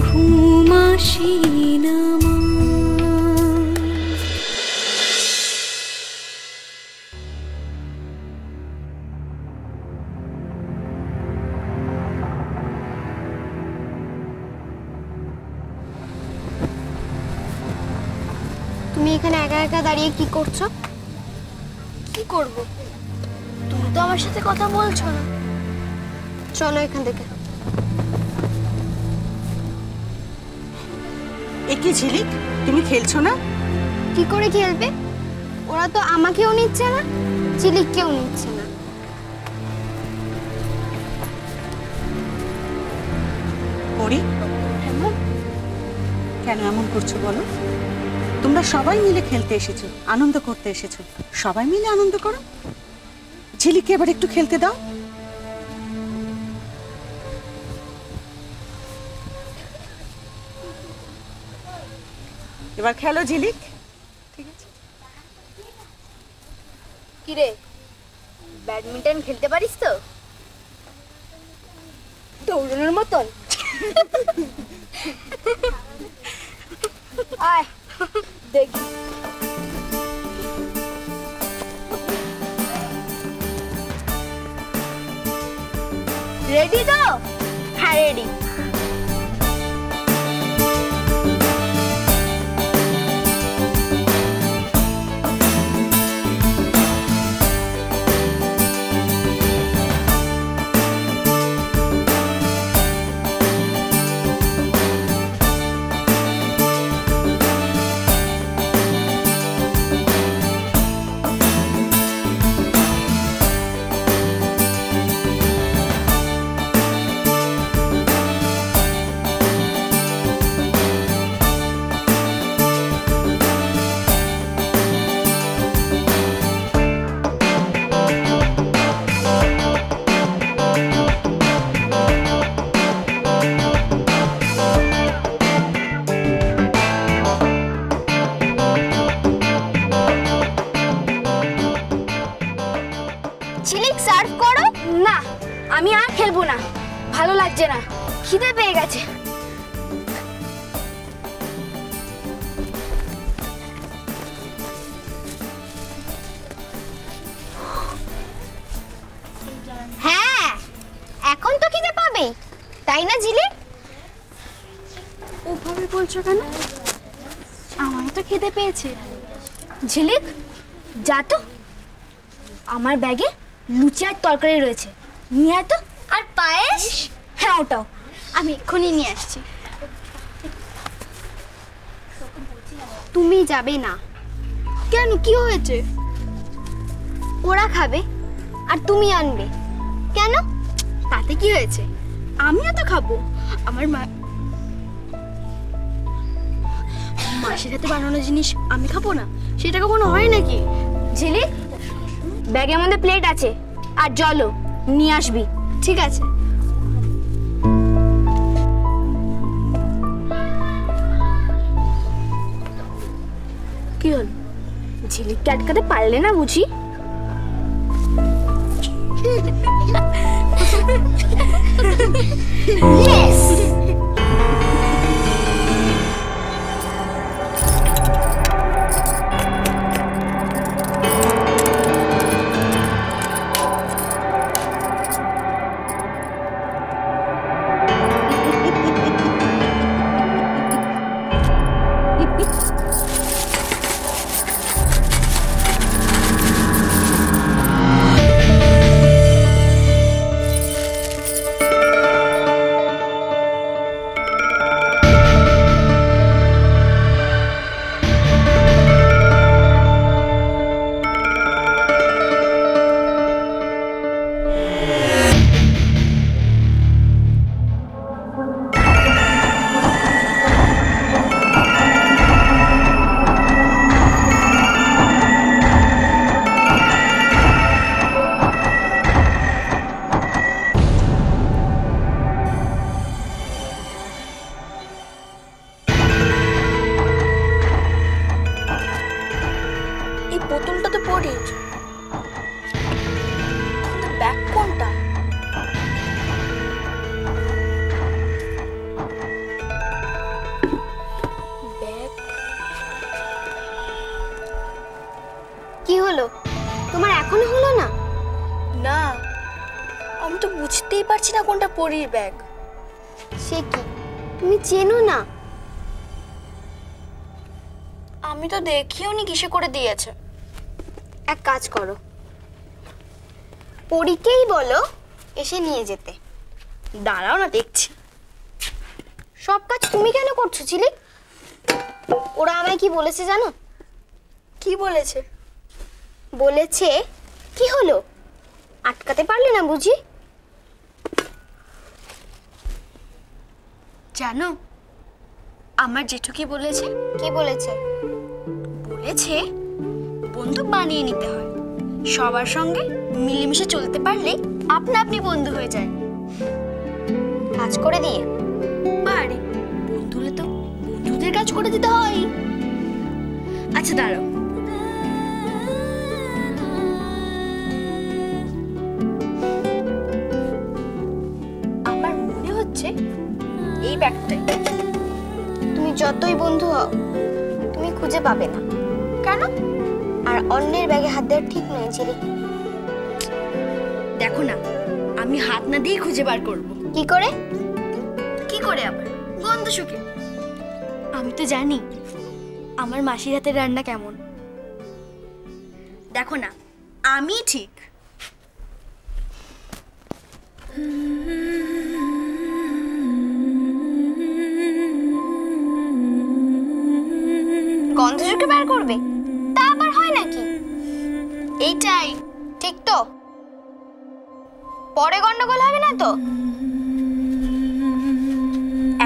ঘুম আসে না মা। তুমি এখানে একা একা দাঁড়িয়ে কি করছো? কি করব? তুমি তো আমার সাথে কথা বলছো না। চলো এখান থেকে। কি ঝিলিক, তুমি খেলছো না? কি করে খেলবে? ওরা তো আমাকেও নিচ্ছে না, ঝিলিককেও নিচ্ছে না। পরি, কেন এমন করছো বলো? তোমরা সবাই মিলে খেলতে এসেছো, আনন্দ করতে এসেছো, সবাই মিলে আনন্দ করো। ঝিলিককে এবার একটু খেলতে দাও। এবার খেলো ঝিলিক। ঠিক আছে। কি রে, ব্যাডমিন্টন খেলতে পারিস তো? দৌড়ানোর মতন? আয় দেখি। রেডি তো? হ্যাঁ রেডি। আমি আর খেলবো না, ভালো লাগছে না, খিদে পেয়ে গেছে। হ্যাঁ, এখন তো খিদে পাবে, তাই না ঝিলিক? ওভাবে বলছো কেন? আমার তো খিদে পেয়েছে। ঝিলিক, যা তো, আমার ব্যাগে লুচি আর তরকারি রয়েছে, নিয়ে আয় তো। আর পায়েস? হ্যাঁ ওটাও, আমি এক্ষুনি নিয়ে আসছি। তুমি যাবে না। কেন, কি হয়েছে? ওরা খাবে আর তুমি আনবে কেন? তাতে কি হয়েছে, আমিও তো খাবো। আমার মাসির হাতে বানানো জিনিস আমি খাবো না, সেটা কখনো হয় নাকি? ঝিলিক, ব্যাগের মধ্যে প্লেট আছে আর জলও নিয়ে আসবি। ঠিক আছে। কি হল, ঝিলিককে আটকাতে পারলে না বুঝি? Yes! পারছি না কোনটা পরীর ব্যাগ। সে কি, তুমি চেনো না? আমি তো দেখিও নি কিসে করে দিয়েছে। এক কাজ করো, পরীকেই বলো এসে নিয়ে যেতে। দাঁড়াও না, দেখছি। সব কাজ তুমি কেন করছো ঝিলিক? ওরা আমায় কি বলেছে জানো? কি বলেছে? বলেছে কি হলো, আটকাতে পারলে না বুঝি? জানো আমার জেঠু কি বলেছে? কি বলেছে? বলেছে বন্ধু বানিয়ে নিতে হয়, সবার সঙ্গে মিলেমিশে চলতে পারলে আপনা আপনি বন্ধু হয়ে যায়। কাজ করে দিয়ে? বারে, বন্ধু হলে তো বন্ধুদের কাজ করে দিতে হয়। আচ্ছা দাঁড়াও, আমার মনে হচ্ছে এই ব্যাগটাই। তুমি যতই বন্ধু হও তুমি খুঁজে পাবে না। কেন? আর অন্যের ব্যাগে হাত দেওয়া ঠিক নয় ঝিলিক। দেখো না, আমি হাত না দিয়ে খুঁজে বার করব। কি করে? কি করে আবার? গন্ধ শুকে। আমি তো জানি আমার মাসির হাতের রান্না কেমন। দেখো না, আমি ঠিক। গন্ধ শুকে বার করবে? তা আবার হয় নাকি? এইটাই ঠিক তো? পরে গন্ডগোল হবে না তো?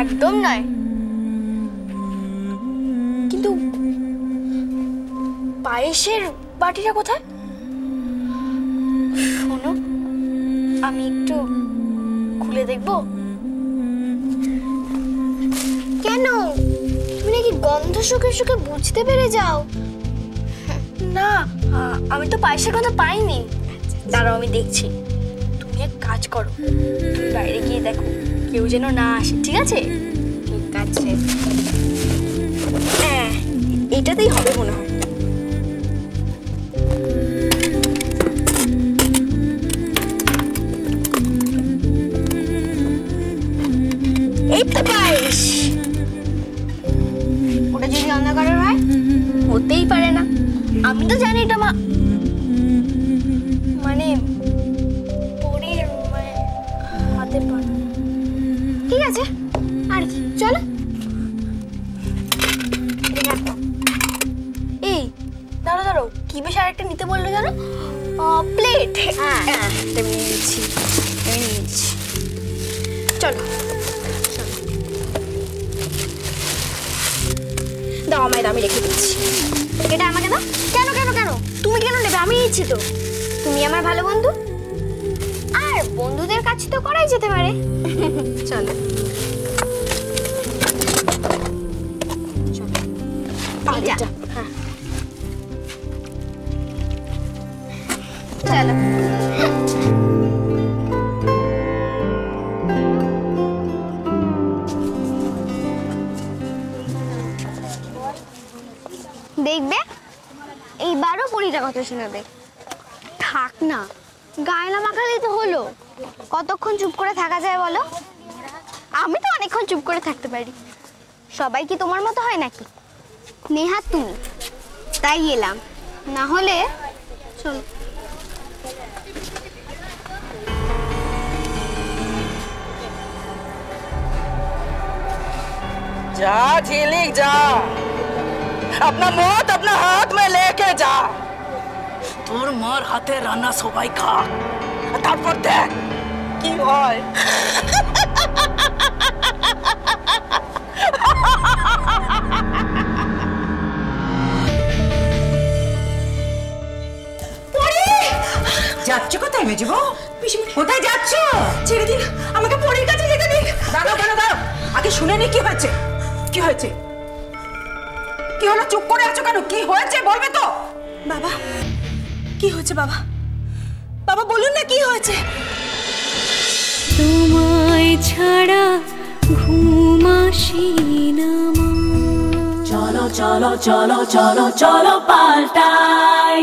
একদম নয়। কিন্তু পায়েসের বাটিটা কোথায়? শোনো, আমি একটু খুলে দেখবো। কেন, তুমি নাকি গন্ধ শুকে শুকে বুঝতে পেরে যাও? না, আমি তো পায়েসের কথা পাইনি। দাঁড়াও, আমি দেখছি। তুমি এক কাজ করো, তুমি বাইরে গিয়ে দেখো কেউ যেন না আসে, ঠিক আছে? ঠিক আছে। হ্যাঁ, এটাতেই হবে মনে হয়। এই তো পায়েস। ওটা যদি অন্ধকারের হয়? হতেই পারে না। আমি তো জানি এটা মানে পরীর হাতে পারে। ঠিক আছে, আর কি, চলো। এই দাঁড়ো দাঁড়ো, কি বেশ আরেকটা নিতে বললো জানো? প্লেট। হ্যাঁ। এটা নিয়ে নিচ্ছি, চলো। দাও আমায়, আমি রেখে দিচ্ছি। এটা আমাকে দাও। কেন কেন কেন? তুমি কেন নেবে? আমি নিচ্ছি তো। তুমি আমার ভালো বন্ধু, আর বন্ধুদের কাজ তো করাই যেতে পারে। চলো। এইটা। হ্যাঁ, চলো। দেখবে এইবারও পরীটা কথা শোনাবে। থাক না, গায়ে না মাখালেই তো হলো। কতক্ষণ চুপ করে থাকা যায় বলো? আমি তো অনেকক্ষণ চুপ করে থাকতে পারি। সবাই কি তোমার মতো হয় নাকি? নেহাত তুমি, তাই এলাম, না হলে চলো। जा झिलिक जा, अपना मौत अपना हाथ में लेके जा। তোর মার হাতে রান্না সবাই খা, তারপর দেখ কি হয়। যাচ্ছ কোথায় মেজবো? কোথায় যাচ্ছ? ছেড়ে দিন আমাকে, পরীর কাছে যেতে দিন। দাঁড়াও দাঁড়াও দাঁড়াও, আগে শুনে নি কি হয়েছে। কি হয়েছে? কি হলো? চুপ করে আছো কেন? কি হয়েছে বলবে তো? বাবা, কি হয়েছে বাবা? বাবা বলুন না কি হয়েছে। তোমায় ছাড়া ঘুম আসি না মা। চলো চলো চলো চলো চলো পাল্টাই।